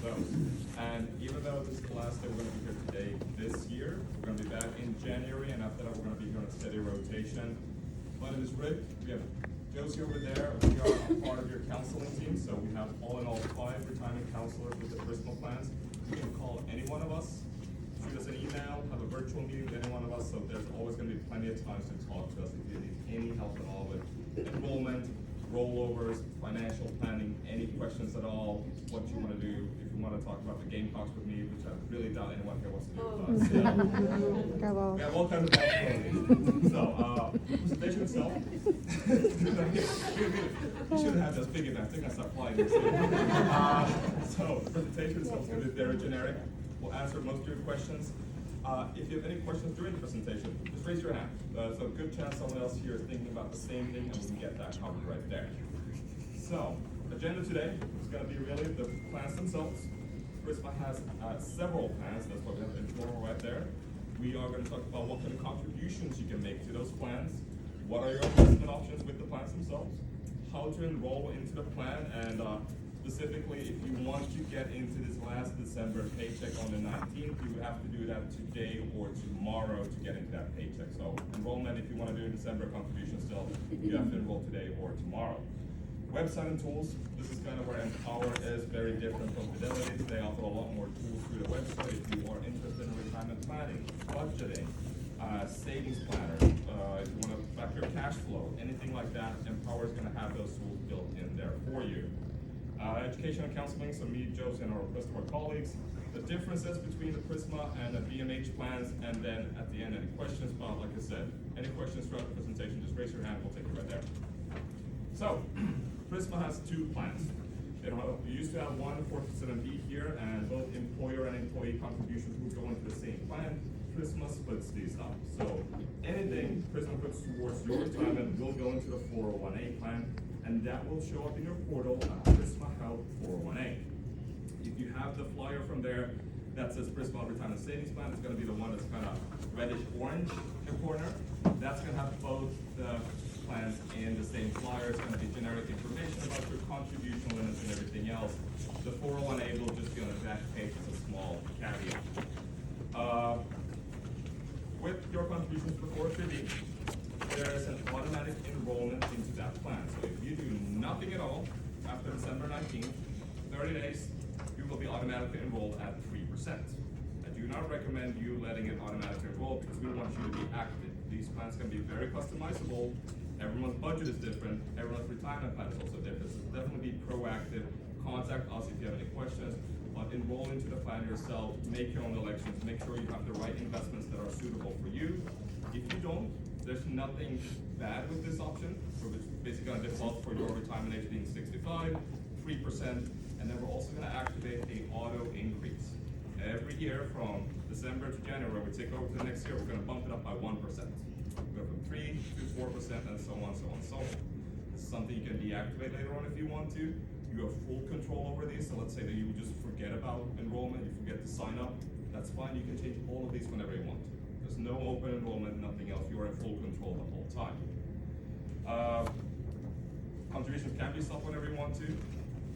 those. And even though this is the last day we're going to be here today this year, we're going to be back in January, and after that we're going to be here on a steady rotation. My name is Rick. We have Josie over there. We are a part of your counseling team, so we have all in all 5 retirement counselors with the personal plans. You can call any one of us, shoot us an email, have a virtual meeting with any one of us, so there's always going to be plenty of times to talk to us if you need any help at all with enrollment, rollovers, financial planning, any questions at all, what you want to do. If you want to talk about the Gamecocks with me, which I really doubt anyone here wants to do, but we have all kinds of possibilities. So, presentation itself. You should have had those big events. I think I stopped flying this year. So, presentation itself is going to be very generic. We'll answer most of your questions. If you have any questions during the presentation, just raise your hand. So a good chance someone else here is thinking about the same thing, and we can get that covered right there. So, agenda today is going to be really the plans themselves. Prisma has several plans. That's why we have the intro right there. We are going to talk about what kind of contributions you can make to those plans, what are your investment options with the plans themselves, how to enroll into the plan, and specifically, if you want to get into this last December paycheck on the 19th, you would have to do that today or tomorrow to get into that paycheck. So enrollment, if you want to do a December contribution still, you have to enroll today or tomorrow. Website and tools, this is kind of where Empower is very different from Fidelity. They offer a lot more tools through the website. If you are interested in retirement planning, budgeting, savings planner, if you want to track your cash flow, anything like that, Empower is going to have those tools built in there for you. Education and counseling, so me, Josie, and our rest of our colleagues. The differences between the Prisma and the BMH plans, and then at the end, any questions about, like I said, any questions throughout the presentation, just raise your hand, we'll take it right there. So, Prisma has 2 plans. We used to have one 457B here, and both employer and employee contributions would go into the same plan. Prisma splits these up. So, anything Prisma puts towards your retirement will go into the 401A plan, and that will show up in your portal at Prisma Health 401A. If you have the flyer from there that says Prisma Retirement Savings Plan, it's going to be the one that's kind of reddish-orange in the corner. That's going to have both the plans and the same flyer. It's going to be generic information about your contribution limits and everything else. The 401A will just be on the back page as a small caveat. With your contributions before 50, there is an automatic enrollment into that plan. So if you do nothing at all after December 19th, 30 days, you will be automatically enrolled at 3%. I do not recommend you letting it automatically enroll because we want you to be active. These plans can be very customizable. Everyone's budget is different. Everyone's retirement plan is also different. So definitely be proactive. Contact us if you have any questions. But enroll into the plan yourself. Make your own elections. Make sure you have the right investments that are suitable for you. If you don't, there's nothing bad with this option. We're basically going to default for your retirement age being 65, 3%, and then we're also going to activate a auto increase. Every year from December to January, we take over to the next year, we're going to bump it up by 1%. Go from 3 to 4%, and so on, so on, so on. This is something you can deactivate later on if you want to. You have full control over these, so let's say that you just forget about enrollment, you forget to sign up, that's fine, you can change all of these whenever you want. There's no open enrollment, nothing else. You are in full control the whole time. Contributions can be stopped whenever you want to.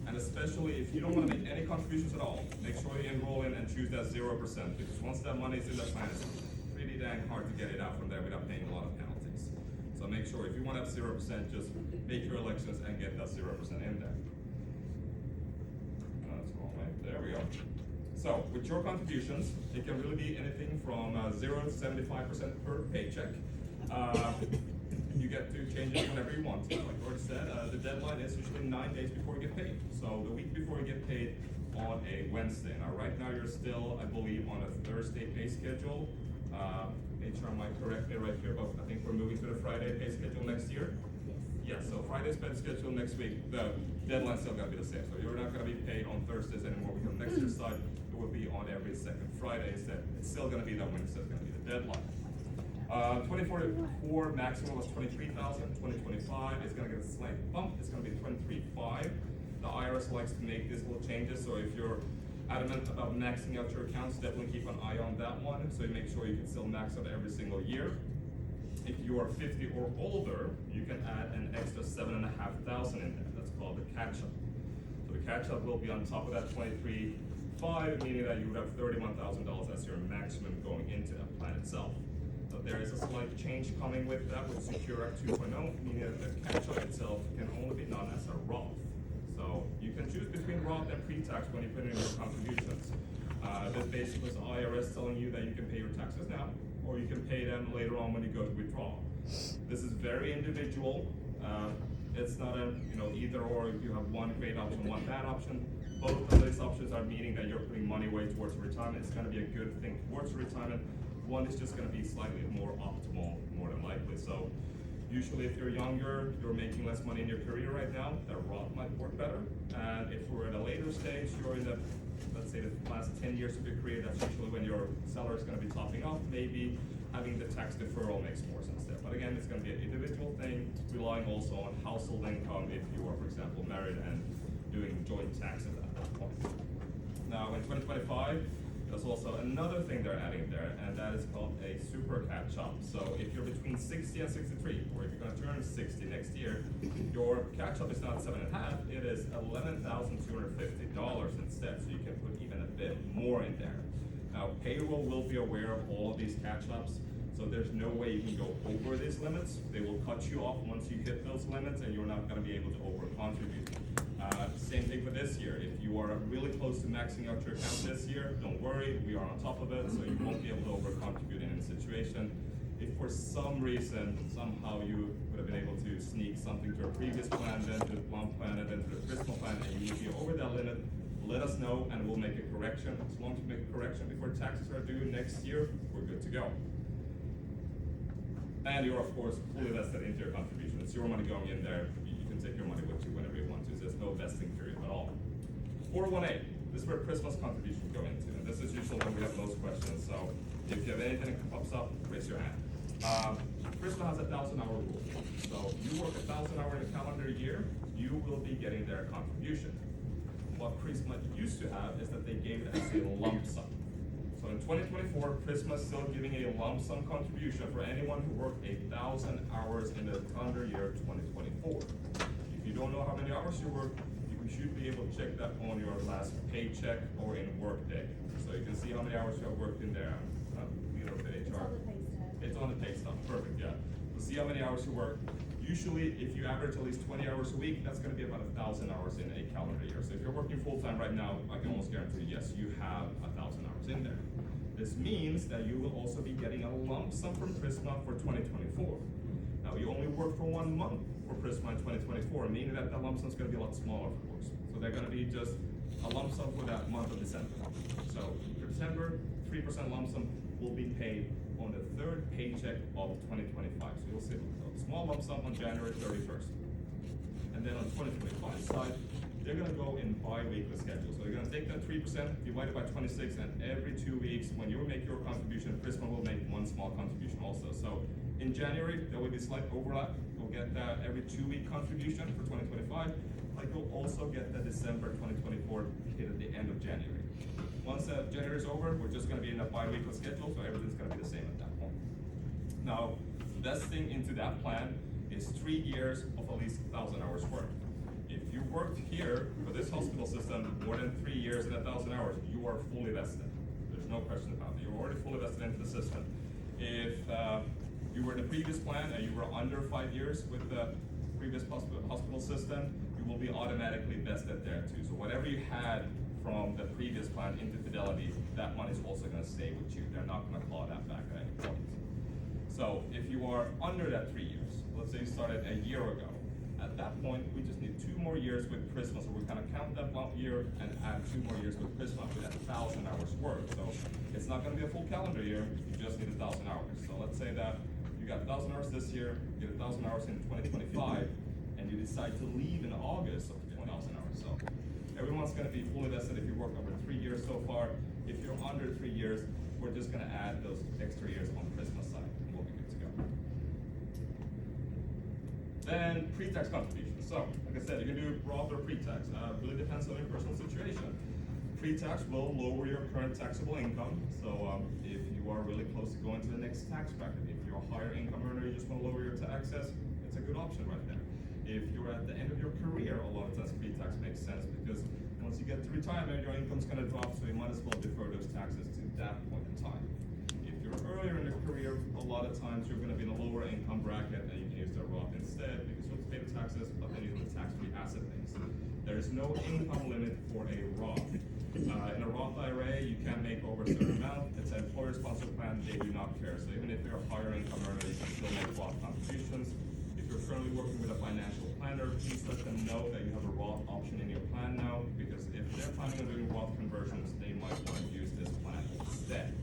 And especially if you don't want to make any contributions at all, make sure you enroll in and choose that 0%. Because once that money is in the plan, it's pretty dang hard to get it out from there without paying a lot of penalties. So make sure if you want to have 0%, just make your elections and get that 0% in there. That's wrong way. There we go. So, with your contributions, it can really be anything from 0 to 75% per paycheck. You get to change it whenever you want to. Like George said, the deadline is usually 9 days before you get paid. So, the week before you get paid on a Wednesday. Now, right now, you're still, I believe, on a Thursday pay schedule. HR might correct me right here, but I think we're moving to the Friday pay schedule next year. Yes, so Friday's pay schedule next week, the deadline's still gonna be the same. So you're not gonna be paid on Thursdays anymore. Because next year's side, it will be on every second Friday instead. It's still gonna be that Wednesday, it's gonna be the deadline. 2044 maximum was 23,000. 2025 is gonna get a slight bump. It's gonna be 23.5. The IRS likes to make these little changes, so if you're adamant about maxing out your accounts, definitely keep an eye on that one, so you make sure you can still max out every single year. If you are 50 or older, you can add an extra 7,500 in there. That's called the catch-up. So So the catch-up will be on top of that 23.5, meaning that you would have $31,000 as your maximum going into that plan itself. So there is a slight change coming with that with Secure Act 2.0, meaning that the catch-up itself can only be done as a Roth. So you can choose between Roth and pre-tax when you put in your contributions. This basically is IRS telling you that you can pay your taxes now, or you can pay them later on when you go to withdraw. This is very individual. It's not a either or. If you have one great option, one bad option, both of these options are meaning that you're putting money away towards retirement. It's going to be a good thing towards retirement. One is just going to be slightly more optimal, more than likely. So usually if you're younger, you're making less money in your career right now, the Roth might work better. And if we're at a later stage, you're in the, let's say, the last 10 years of your career, that's usually when your salary is going to be topping off. Maybe having the tax deferral makes more sense there. But again, it's going to be an individual thing, relying also on household income if you are, for example, married and doing joint taxes at that point. Now, in 2025, there's also another thing they're adding there, and that is called a super catch-up. So if you're between 60 and 63, or if you're going to turn 60 next year, your catch-up is not 7.5, it is $11,250 instead, so you can put even a bit more in there. Now, payroll will be aware of all of these catch-ups, so there's no way you can go over these limits. They will cut you off once you hit those limits, and you're not going to be able to over-contribute. Same thing for this year. If you are really close to maxing out your account this year, don't worry, we are on top of it, so you won't be able to over-contribute in any situation. If for some reason, somehow you would have been able to sneak something to a previous plan, then to the Plum plan, and then to the Prisma plan, and you would be over that limit, let us know and we'll make a correction. As long as we make a correction before taxes are due next year, we're good to go. And you're, of course, fully vested into your contribution. It's your money going in there. You can take your money with you whenever you want to. There's no vesting period at all. 401A, this is where Christmas contributions go into. And this is usually when we have most questions. So if you have anything that pops up, raise your hand. Prisma has a 1,000-hour rule. So you work 1,000 hours in a calendar year, you will be getting their contribution. What Prisma used to have is that they gave it as a lump sum. So in 2024, Prisma is still giving a lump sum contribution for anyone who worked 1,000 hours in the calendar year 2024. If you don't know how many hours you worked, you should be able to check that on your last paycheck or in Workday. So you can see how many hours you have worked in there. It's on the pay stub, perfect, yeah. So see how many hours you work. Usually, if you average at least 20 hours a week, that's gonna be about 1,000 hours in a calendar year. So if you're working full-time right now, I can almost guarantee, yes, you have 1,000 hours in there. This means that you will also be getting a lump sum from Prisma for 2024. Now, you only work for 1 month for Prisma in 2024, meaning that lump sum is gonna be a lot smaller, of course. So they're gonna be just a lump sum for that month of December. So for December, 3% lump sum will be paid on the third paycheck of 2025. So you'll see a small lump sum on January 31st. And then on 2025 side, they're gonna go in bi-weekly schedule. So you're gonna take that 3%, divide it by 26, and every 2 weeks, when you make your contribution, Prisma will make one small contribution also. So in January, there will be slight overlap. You'll get that every 2-week contribution for 2025, like you'll also get the December 2024 hit at the end of January. Once January is over, we're just gonna be in a bi-weekly schedule, so everything's gonna be the same at that point. Now, vesting into that plan is 3 years of at least 1,000 hours work. If you worked here for this hospital system more than 3 years and 1,000 hours, you are fully vested. There's no question about it. You're already fully vested into the system. If you were in the previous plan and you were under 5 years with the previous hospital system, you will be automatically vested there too. So whatever you had from the previous plan into Fidelity, that money is also going to stay with you. They're not going to claw that back at any point. So if you are under that 3 years, let's say you started a year ago, at that point, we just need 2 more years with Prisma. So we're going to count that year and add 2 more years with Prisma for that 1,000 hours work. So it's not going to be a full calendar year, you just need 1,000 hours. So let's say that you got 1,000 hours this year, you get 1,000 hours in 2025, and you decide to leave in August of 1,000 hours. So everyone's going to be fully vested if you work over 3 years so far. If you're under 3 years, we're just going to add those extra years on Prisma side, and we'll be good to go. Then pre-tax contributions. So, like I said, you can do Roth or pre-tax. Really depends on your personal situation. Pre-tax will lower your current taxable income. So if you are really close to going to the next tax bracket, if you're a higher income earner, you just want to lower your taxes, it's a good option right there. If you're at the end of your career, a lot of times pre-tax makes sense because once you get to retirement, your income's going to drop, so you might as well defer those taxes to that point in time. If you're earlier in your career, a lot of times you're going to be in a lower income bracket and you can use the Roth instead because you'll pay the taxes, but then you have the tax-free asset base. There is no income limit for a Roth. In a Roth IRA, you can make over a certain amount. It's an employer-sponsored plan, they do not care. So even if you're a higher income earner, you can still make Roth contributions. If you're currently working with a financial planner, please let them know that you have a Roth option in your plan now, because if they're planning on doing Roth conversions, they might want to use this plan instead.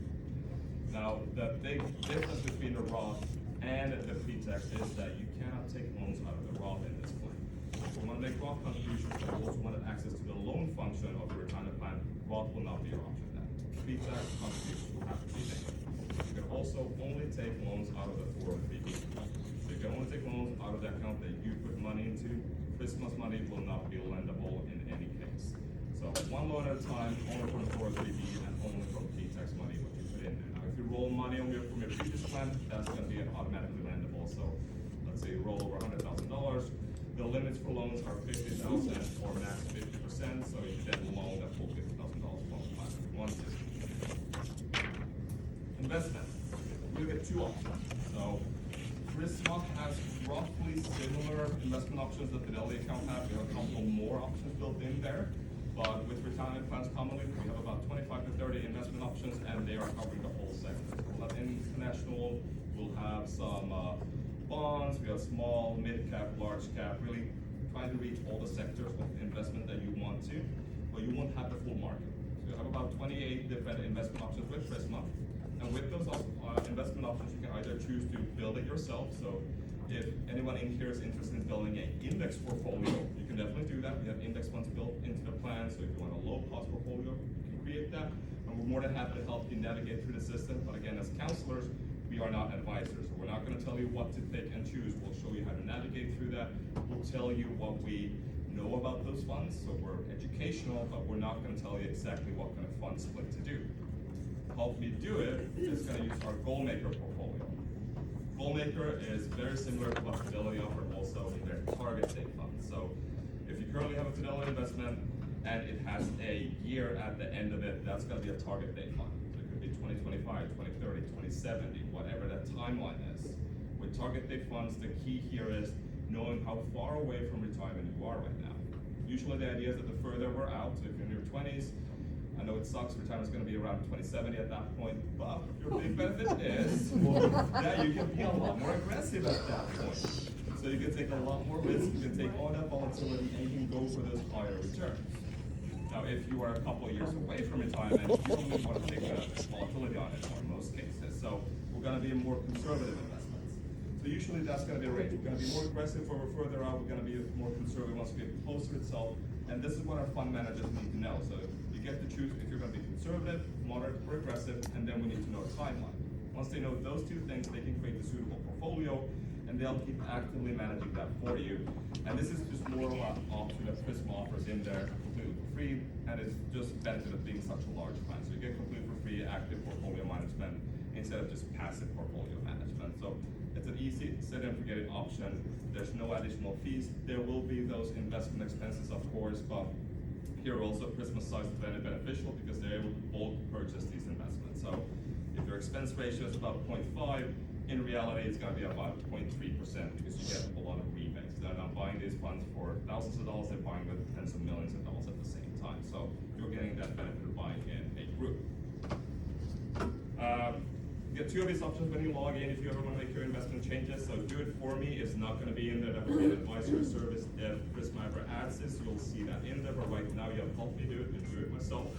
Now, the big difference between the Roth and the pre-tax is that you cannot take loans out of the Roth in this plan. If you want to make Roth contributions, but you also wanted access to the loan function of the retirement plan, Roth will not be your option then. Pre-tax contributions will have to be made. You can also only take loans out of the 403b. So you can only take loans out of the account that you put money into. Christmas money will not be lendable in any case. So one loan at a time, only from the 403b and only from pre-tax money what you put in there. Now if you roll money from your previous plan, that's going to be automatically lendable. So let's say you roll over $100,000. The limits for loans are $50,000 or max 50%, so you can loan that full $50,000 from the plan if you want to. Investment. You get two options. So Prisma has roughly similar investment options that Fidelity account have. We have a couple more options built in there. But with retirement plans commonly, we have about 25 to 30 investment options, and they are covering the whole segment. We'll have international, we'll have some bonds, we have small, mid-cap, large cap, really trying to reach all the sectors of investment that you want to, but you won't have the full market. So you have about 28 different investment options with Prisma. And with those investment options, you can either choose to build it yourself. So if anyone in here is interested in building an index portfolio, you can definitely do that. We have index funds built into the plan, so if you want a low-cost portfolio, you can create that. And we're more than happy to help you navigate through the system. But again, as counselors, we are not advisors. So we're not going to tell you what to pick and choose. We'll show you how to navigate through that. We'll tell you what we know about those funds. So we're educational, but we're not going to tell you exactly what kind of fund split to do. To help me do it, is going to use our Goalmaker portfolio. Goalmaker is very similar to what Fidelity offered also in their target date fund. So if you currently have a Fidelity investment and it has a year at the end of it, that's going to be a target date fund. So it could be 2025, 2030, 2070, whatever that timeline is. With target date funds, the key here is knowing how far away from retirement you are right now. Usually the idea is that the further we're out, so if you're in your 20s, I know it sucks, retirement's going to be around 2070 at that point, but your big benefit is that you can be a lot more aggressive at that point. So you can take a lot more risk, you can take all that volatility, and you can go for those higher returns. Now, if you are a couple of years away from retirement, you don't really want to take the volatility on it in most cases. So we're going to be more conservative investments. So usually that's going to be a range. We're going to be more aggressive when we're further out. We're going to be more conservative once we get closer to itself. And this is what our fund managers need to know. So you get to choose if you're going to be conservative, moderate, or aggressive, and then we need to know a timeline. Once they know those two things, they can create a suitable portfolio, and they'll keep actively managing that for you. And this is just more of an option that Prisma offers in there completely for free, and it's just benefit of being such a large plan. So you get completely for free active portfolio management instead of just passive portfolio management. So it's an easy set and forget it option. There's no additional fees. There will be those investment expenses, of course, but here also Prisma size is very beneficial because they're able to bulk purchase these investments. So if your expense ratio is about 0.5, in reality it's going to be about 0.3% because you get a lot of rebates. They're not buying these funds for thousands of dollars, they're buying with tens of millions of dollars at the same time. So you're getting that benefit of buying in a group. You get two of these options when you log in if you ever want to make your investment changes. So Do It For Me is not going to be in there. That will be an advisory service. If Prisma ever adds this, you'll see that in there. But right now you have Help Me Do It and Do It Myself.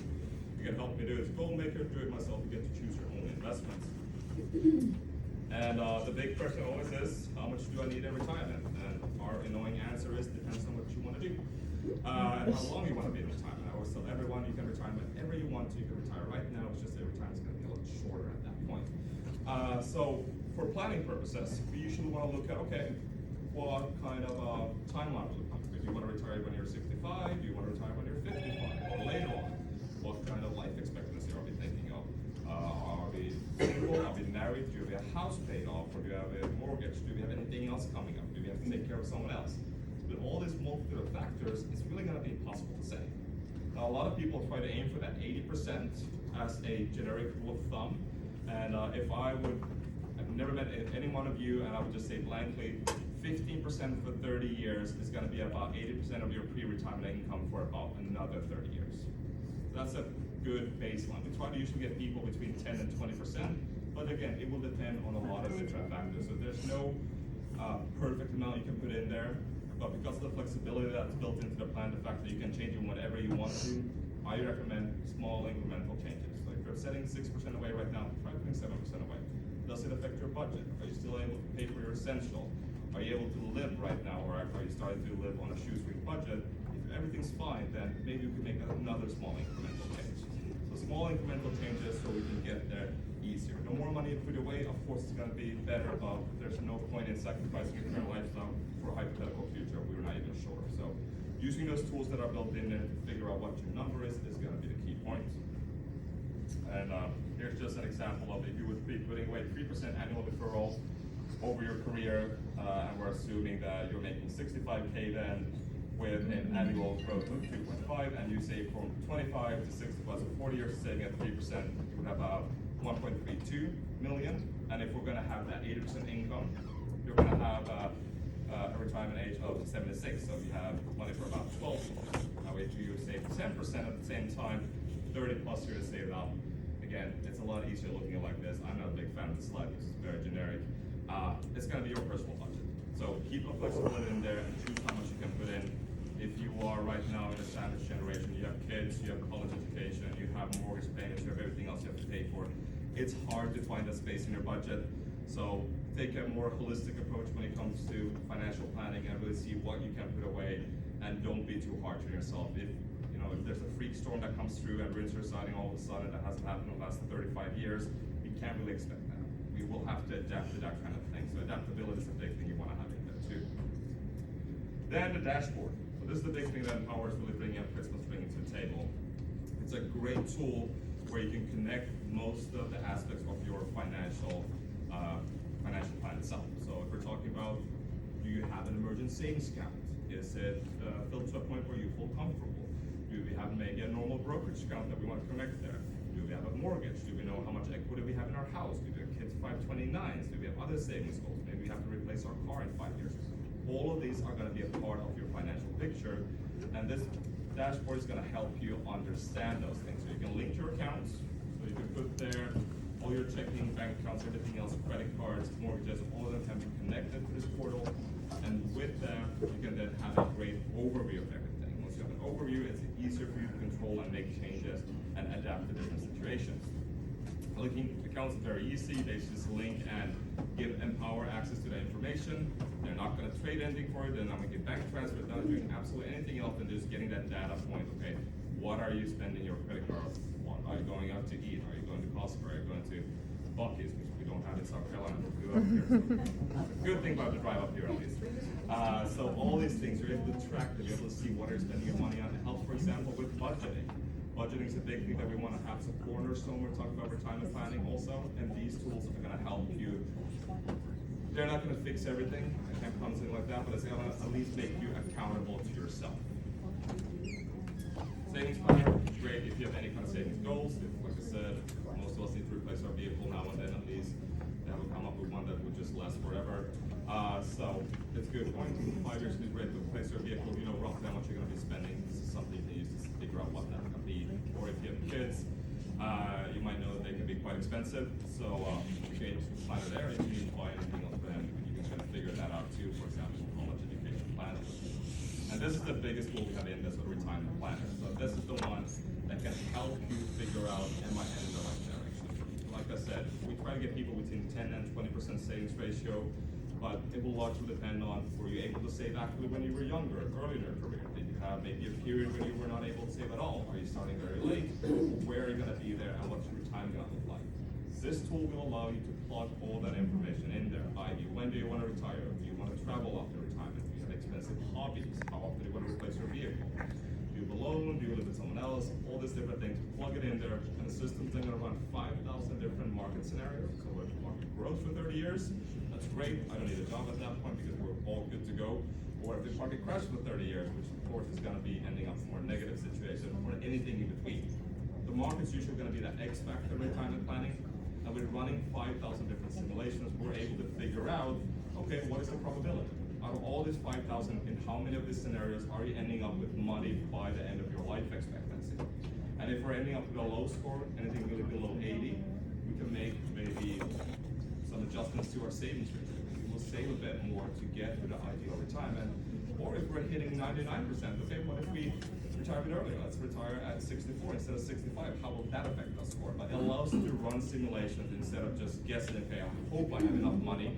You can Help Me Do It as Goalmaker, Do It Myself. You get to choose your own investments. And the big question always is, how much do I need in retirement? And our annoying answer is, depends on what you want to do. And how long you want to be in retirement. I always tell everyone you can retire whenever you want to. You can retire right now. It's just that retirement's going to be a little shorter at that point. So for planning purposes, we usually want to look at, okay, what kind of timeline we're looking at. Do you want to retire when you're 65? Do you want to retire when you're 55 or later on? What kind of life expectancy are we thinking of? Are we single? Are we married? Do we have a house paid off? Or do we have a mortgage? Do we have anything else coming up? Do we have to take care of someone else? with all these multitude of factors, it's really gonna be impossible to say. Now, a lot of people try to aim for that 80% as a generic rule of thumb, and I've never met any one of you, and I would just say blankly, 15% for 30 years is gonna be about 80% of your pre-retirement income for about another 30 years. So that's a good baseline. We try to usually get people between 10 and 20%, but again, it will depend on a lot of different factors. So there's no perfect amount you can put in there, but because of the flexibility that's built into the plan, the fact that you can change it whenever you want to, I recommend small incremental changes. So if you're setting 6% away right now, try putting 7% away. Does it affect your budget? Are you still able to pay for your essential? Are you able to live right now, or are you starting to live on a shoestring budget? If everything's fine, then maybe you can make another small incremental change. So small incremental changes so we can get there easier. The more money you put away, of course it's gonna be better, but there's no point in sacrificing your current lifestyle for a hypothetical future we're not even sure. So using those tools that are built in there to figure out what your number is gonna be the key point. And here's just an example of if you would be putting away 3% annual deferral over your career, and we're assuming that you're making 65K then with an annual growth of 2.5, and you save from 25 to 65, so 40 years of saving at 3%, you would have about 1.32 million. And if we're gonna have that 80% income, you're gonna have a retirement age of 76, so you have money for about 12 years. Now if you save 10% at the same time, 30 plus years to save it out. Again, it's a lot easier looking at it like this. I'm not a big fan of the slide because it's very generic. It's gonna be your personal budget. So keep a flexibility in there and choose how much you can put in. If you are right now in a sandwich generation, you have kids, you have college education, you have mortgage payments, you have everything else you have to pay for, it's hard to find that space in your budget. So take a more holistic approach when it comes to financial planning and really see what you can put away, and don't be too hard on yourself. If there's a freak storm that comes through and Windsor siding all of a sudden that hasn't happened in the last 35 years, you can't really expect that. We will have to adapt to that kind of thing. So adaptability is a big thing you want to have in there too. Then the dashboard. So this is the big thing that Empower is really bringing up, Christmas bringing to the table. It's a great tool where you can connect most of the aspects of your financial plan itself. So if we're talking about, do you have an emergency savings account? Is it filled to a point where you feel comfortable? Do we have maybe a normal brokerage account that we want to connect there? Do we have a mortgage? Do we know how much equity we have in our house? Do we have kids 529s? Do we have other savings goals? Maybe we have to replace our car in 5 years. All of these are going to be a part of your financial picture, and this dashboard is going to help you understand those things. So you can link your accounts, so you can put there all your checking, bank accounts, everything else, credit cards, mortgages, all of them can be connected to this portal, and with that, you can then have a great overview of everything. Once you have an overview, it's easier for you to control and make changes and adapt to different situations. Linking accounts is very easy. They just link and give Empower access to the information. They're not going to trade anything for it. They're not going to get bank transfers. They're not doing absolutely anything else than just getting that data point. Okay, what are you spending your credit card on? Are you going out to eat? Are you going to Costco? Are you going to Buc-ee's, which we don't have in South Carolina, but we do up here. So good thing about the drive up here at least. So all these things, you're able to track them, you're able to see what you're spending your money on. It helps, for example, with budgeting. Budgeting is a big thing that we want to have some cornerstone. We're talking about retirement planning also, and these tools are going to help you. They're not going to fix everything. I can't promise anything like that, but it's going to at least make you accountable to yourself. Savings planner, great if you have any kind of savings goals. If, like I said, most of us need to replace our vehicle now and then at least. Then we'll come up with one that would just last forever. So it's good. 5 years is great to replace your vehicle. You know roughly how much you're going to be spending. This is something you can use to figure out what that's going to be. Or if you have kids, you might know that they can be quite expensive. So you can plan it there. If you need to buy anything else for them, you can kind of figure that out too. For example, college education plan. And this is the biggest tool we have in this with retirement planner. So this is the one that can help you figure out, am I heading in the right direction? Like I said, we try to get people between 10 and 20% savings ratio, but it will largely depend on, were you able to save actively when you were younger, early in your career? Did you have maybe a period when you were not able to save at all? Are you starting very late? Where are you going to be there, and what's your retirement going to look like? This tool will allow you to plug all that information in there, i.e. when do you want to retire? Do you want to travel after retirement? Do you have expensive hobbies? How often do you want to replace your vehicle? Do you alone? Do you live with someone else? All these different things. Plug it in there, and the system's then gonna run 5,000 different market scenarios. So if the market grows for 30 years, that's great. I don't need a job at that point because we're all good to go. Or if the market crashes for 30 years, which of course is gonna be ending up more negative situation, or anything in between. The market's usually gonna be the X factor in retirement planning, and we're running 5,000 different simulations. We're able to figure out, okay, what is the probability? Out of all these 5,000, in how many of these scenarios are you ending up with money by the end of your life expectancy? And if we're ending up with a low score, anything really below 80, we can make maybe some adjustments to our savings rate. We will save a bit more to get to the ideal retirement. Or if we're hitting 99%, okay, what if we retire a bit earlier? Let's retire at 64 instead of 65. How will that affect our score? But it allows us to run simulations instead of just guessing, okay, I hope I have enough money.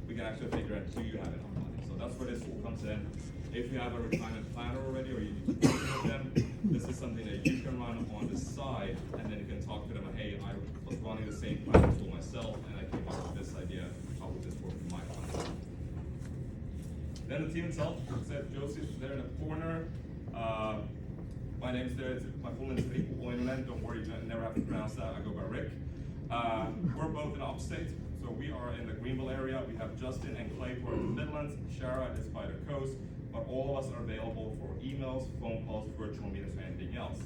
We can actually figure out, do you have enough money? So that's where this tool comes in. If you have a retirement planner already, or you need to work with them, this is something that you can run on the side, and then you can talk to them, hey, I was running the same planning tool myself, and I came up with this idea. How would this work for my fund? Then the team itself, said Josie's there in the corner. My name's there, my full name is Rick Oinonen. Don't worry, you never have to pronounce that. I go by Rick. We're both in upstate, so we are in the Greenville area. We have Justin and Clay who are in the Midlands. Shara is by the coast, but all of us are available for emails, phone calls, virtual meetings, or anything else.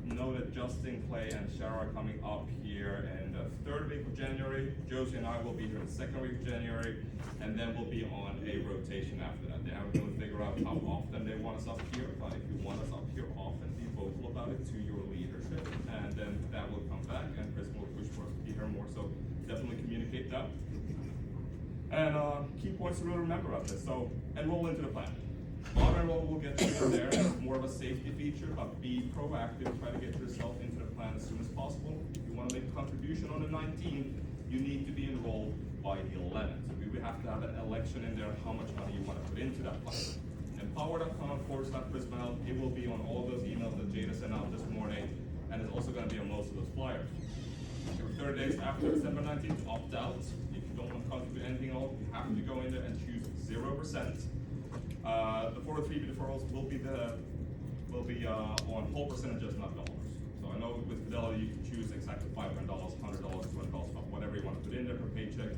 Know that Justin, Clay, and Shara are coming up here in the 3rd week of January. Josie and I will be here the 2nd week of January, and then we'll be on a rotation after that. They haven't really figured out how often they want us up here, but if you want us up here often, be vocal about it to your leadership, and then that will come back, and Chris will push for us to be here more, so definitely communicate that. And key points to really remember of this. So enroll into the plan. Auto-enroll will get you in there as more of a safety feature, but be proactive, try to get yourself into the plan as soon as possible. If you want to make a contribution on the 19th, you need to be enrolled by the 11th. So we would have to have an election in there, how much money you want to put into that plan. Empower.com/Prisma, it will be on all those emails that Jada sent out this morning, and it's also going to be on most of those flyers. Your 30 days after December 19th, opt out. If you don't want to contribute anything at all, you have to go in there and choose 0%. The 403b deferrals will be on whole percentages, not dollars. So I know with Fidelity you can choose exactly $500, $100, $200, whatever you want to put in there per paycheck.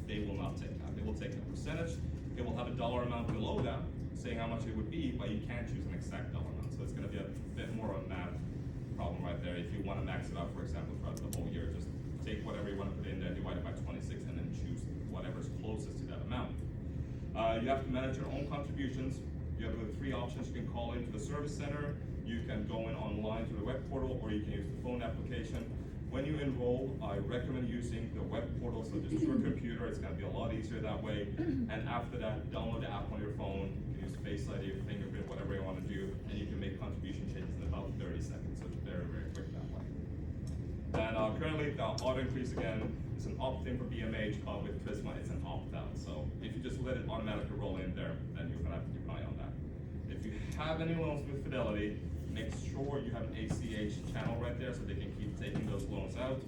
They will not take that. They will take a percentage. It will have a dollar amount below that, saying how much it would be, but you can't choose an exact dollar amount. So it's going to be a bit more of a math problem right there. If you want to max it out, for example, throughout the whole year, just take whatever you want to put in there, divide it by 26, and then choose whatever's closest to that amount. You have to manage your own contributions. You have the 3 options. You can call into the service center, you can go in online to the web portal, or you can use the phone application. When you enroll, I recommend using the web portal, so just your computer, it's gonna be a lot easier that way. And after that, download the app on your phone, you can use Face ID, your fingerprint, whatever you wanna do, and you can make contribution changes in about 30 seconds, so it's very, very quick that way. And currently, the auto increase again is an opt-in for BMH, but with Prisma, it's an opt-out. So if you just let it automatically roll in there, then you're gonna have to keep an eye on that. If you have any loans with Fidelity, make sure you have an ACH channel right there so they can keep taking those loans out.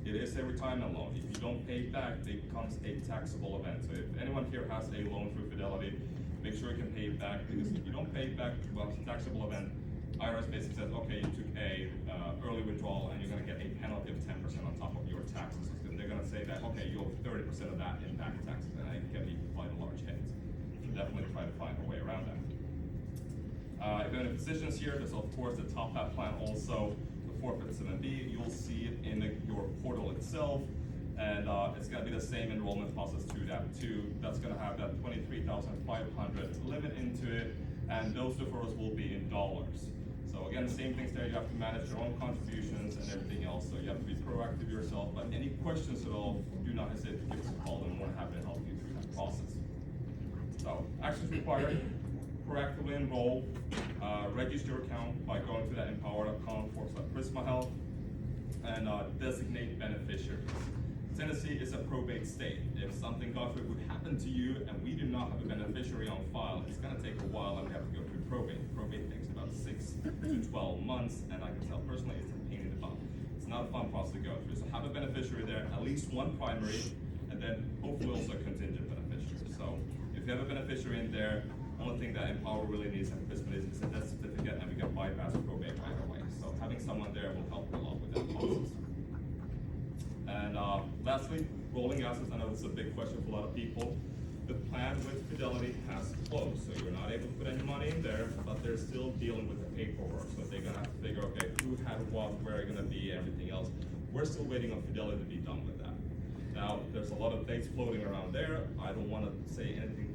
It is a retirement loan. If you don't pay it back, it becomes a taxable event. So if anyone here has a loan through Fidelity, make sure you can pay it back, because if you don't pay it back, well, it's a taxable event. IRS basically says, okay, you took a early withdrawal and you're gonna get a penalty of 10% on top of your taxes. And they're gonna say that, okay, you owe 30% of that in back taxes, and it can be quite a large hit. So definitely try to find a way around that. If you have any positions here, there's of course the top hat plan also, the 457B, you'll see it in your portal itself, and it's gonna be the same enrollment process through that too. That's gonna have that 23,500 limit into it, and those deferrals will be in dollars. So again, the same things there, you have to manage your own contributions and everything else, so you have to be proactive yourself, but any questions at all, do not hesitate to give us a call, and we're happy to help you through that process. So, actions required: proactively enroll, register your account by going to that empower.com/Prisma Health, and designate beneficiaries. Tennessee is a probate state. If something, God forbid, would happen to you and we do not have a beneficiary on file, it's gonna take a while and we have to go through probate. Probate takes about 6 to 12 months, and I can tell personally it's a pain in the butt. It's not a fun process to go through. So have a beneficiary there, at least one primary, and then hopefully also a contingent beneficiary. So if you have a beneficiary in there, Only thing that Empower really needs at Prisma is a death certificate, and we can bypass probate right away. So having someone there will help a lot with that process. And lastly, rolling assets. I know this is a big question for a lot of people. The plan with Fidelity has closed, so you're not able to put any money in there, but they're still dealing with the paperwork. So they're gonna have to figure, okay, who had what, where are gonna be, everything else. We're still waiting on Fidelity to be done with that. Now, there's a lot of dates floating around there. I don't wanna say anything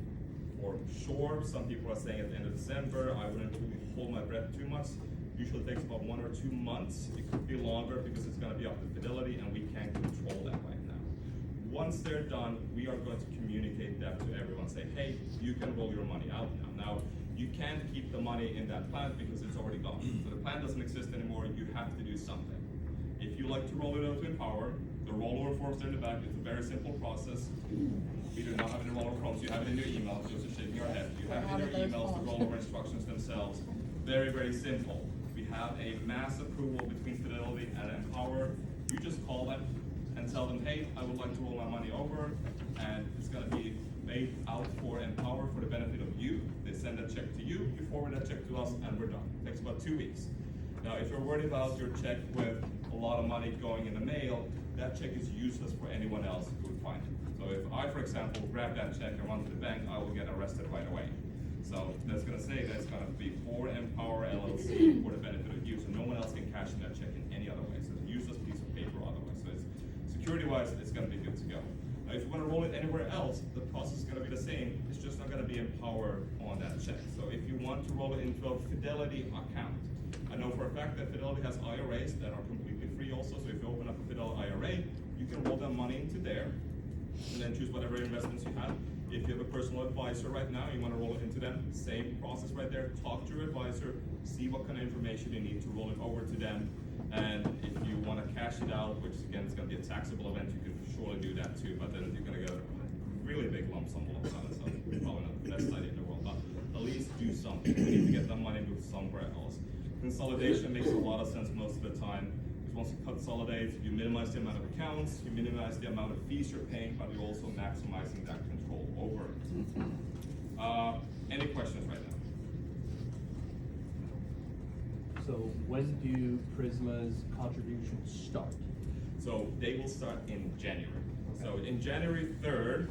for sure. Some people are saying at the end of December. I wouldn't really hold my breath too much. Usually takes about 1 or 2 months. It could be longer because it's gonna be up to Fidelity, and we can't control that right now. Once they're done, we are going to communicate that to everyone, say, hey, you can roll your money out now. Now, you can't keep the money in that plan because it's already gone. So the plan doesn't exist anymore, you have to do something. If you like to roll it out to Empower, the rollover forms are in the back. It's a very simple process. We do not have any rollover forms. You have it in your emails, Joseph shaking your head. You have it in your emails, the rollover instructions themselves. Very, very simple. We have a mass approval between Fidelity and Empower. You just call them and tell them, hey, I would like to roll my money over, and it's gonna be made out for Empower for the benefit of you. They send that check to you, you forward that check to us, and we're done. It takes about 2 weeks. Now, if you're worried about your check with a lot of money going in the mail, that check is useless for anyone else who would find it. So if I, for example, grab that check and run to the bank, I will get arrested right away. So that's gonna say that it's gonna be for Empower LLC for the benefit of you, so no one else can cash in that check in any other way. So it's a useless piece of paper otherwise. So it's security-wise, it's gonna be good to go. Now, if you wanna roll it anywhere else, the process is gonna be the same. It's just not gonna be Empower on that check. So if you want to roll it into a Fidelity account, I know for a fact that Fidelity has IRAs that are completely free also. So if you open up a Fidelity IRA, you can roll that money into there, and then choose whatever investments you have. If you have a personal advisor right now, you want to roll it into them, same process right there. Talk to your advisor, see what kind of information you need to roll it over to them. And if you want to cash it out, which again is going to be a taxable event, you could surely do that too, but then you're going to get a really big lump sum all of a sudden, so probably not the best idea in the world, but at least do something. You need to get that money moved somewhere else. Consolidation makes a lot of sense most of the time. Once you consolidate, you minimize the amount of accounts, you minimize the amount of fees you're paying, but you're also maximizing that control over it. Any questions right now? So when do Prisma's contributions start? So they will start in January. So in January 3rd,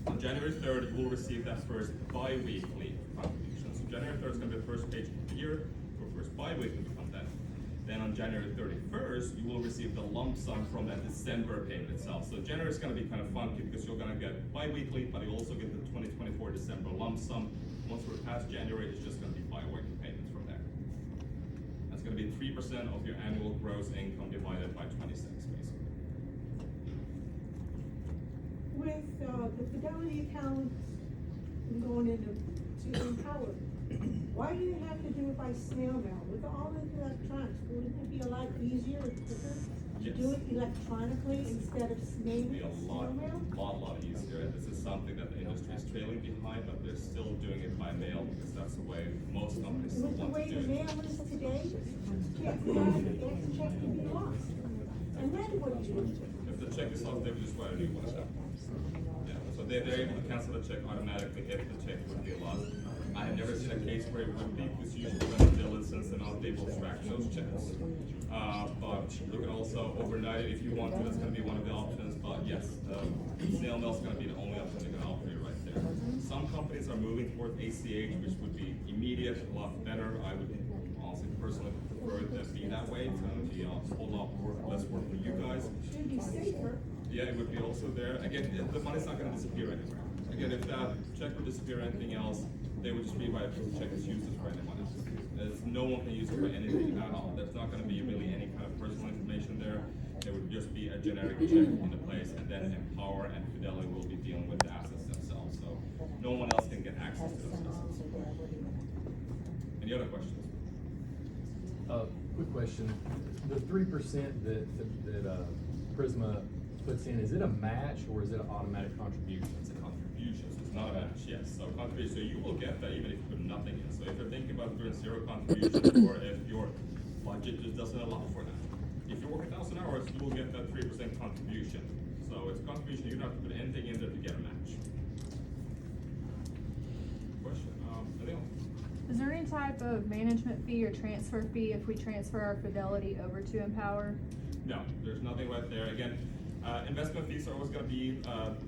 on January 3rd, you will receive that first bi-weekly contribution. So January 3rd is going to be the first page of the year for first bi-weekly content. Then on January 31st, you will receive the lump sum from that December payment itself. So January is going to be kind of funky because you're going to get bi-weekly, but you also get the 2024 December lump sum. Once we're past January, it's just going to be bi-weekly payments from there. That's going to be 3% of your annual gross income divided by 26, basically. With the Fidelity accounts going into Empower, why do you have to do it by snail mail? With all the electronics, wouldn't it be a lot easier and quicker to do it electronically instead of snail Be a lot mail? easier. This is something that the industry is trailing behind, but they're still doing it by mail because that's the way most companies still With the want way to the do it. mail is today, check can be lost. And then what do you do? If the check is lost, they would just write a new one check. Yeah, so they're able to cancel the check automatically if the check would be lost. I have never seen a case where it would be, because usually when the diligence and not able to track those checks. But you can also overnight it if you want to, that's gonna be one of the options, but yes, snail mail is gonna be the only option they can offer you right there. Some companies are moving toward ACH, which would be immediate, a lot better. I would honestly personally prefer it to be that way. It's gonna be a whole lot more, less work for you guys. Should be safer. Yeah, it would be also there. Again, the money's not gonna disappear anywhere. Again, if that check would disappear or anything else, they would just rewrite the check is useless for anyone else. No one can use it for anything at all. There's not gonna be really any kind of personal information there. There would just be a generic check into place, and then Empower and Fidelity will be dealing with the assets themselves. So no one else can get access to those assets. Any other questions? Quick question. The 3% that Prisma puts in, is it a match or is it an automatic contribution? It's a contribution, so it's not a match, yes. So contribution, so you will get that even if you put nothing in. So if you're thinking about doing zero contribution, or if your budget just doesn't allow for that. If you work 1,000 hours, you will get that 3% contribution. So it's a contribution, you don't have to put anything in there to get a match. Anything else? Is there any type of management fee or transfer fee if we transfer our Fidelity over to Empower? No, there's nothing right there. Again, investment fees are always gonna be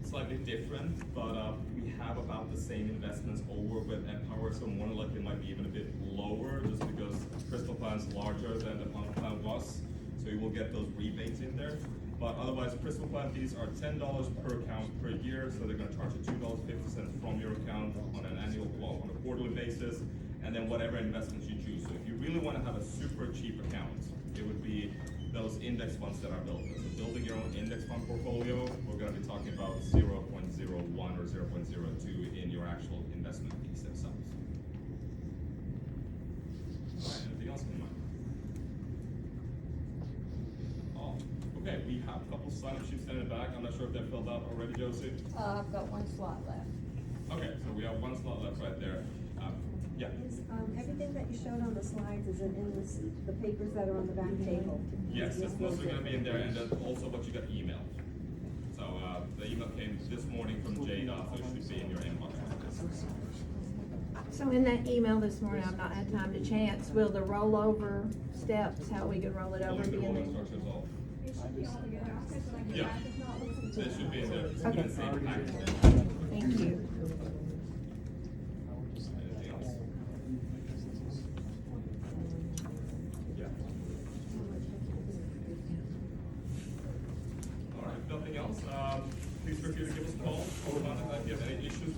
slightly different, but we have about the same investments over with Empower, so more than likely it might be even a bit lower, just because Crystal Plan's larger than the Planet Plan was, so you will get those rebates in there. But otherwise, Crystal Plan fees are $10 per account per year, so they're gonna charge you $2.50 from your account on an annual, well, on a quarterly basis, and then whatever investments you choose. So if you really wanna have a super cheap account, it would be those index funds that are built. So building your own index fund portfolio, we're gonna be talking about 0.01 or 0.02 in your actual investment fees themselves. All right, anything else in mind? Oh, okay, we have a couple sign-up sheets in the back. I'm not sure if they're filled out already, Josie. I've got one slot left. Okay, so we have one slot left right there. Yeah. Is, everything that you showed on the slides, is it in the papers that are on the back table? Yes, it's mostly gonna be in there, and then also what you got emailed. So, the email came this morning from JDOT, so it should be in your inbox. So in that email this morning, I've not had time to chance, will the rollover steps, how we can roll it over Only the be in roll there? instructions all. It should be all together. Yeah. It should be in there, it's in the same package. Thank you. Anything else? Yeah. All right, if nothing else, please feel free to give us a call, or if you have any issues.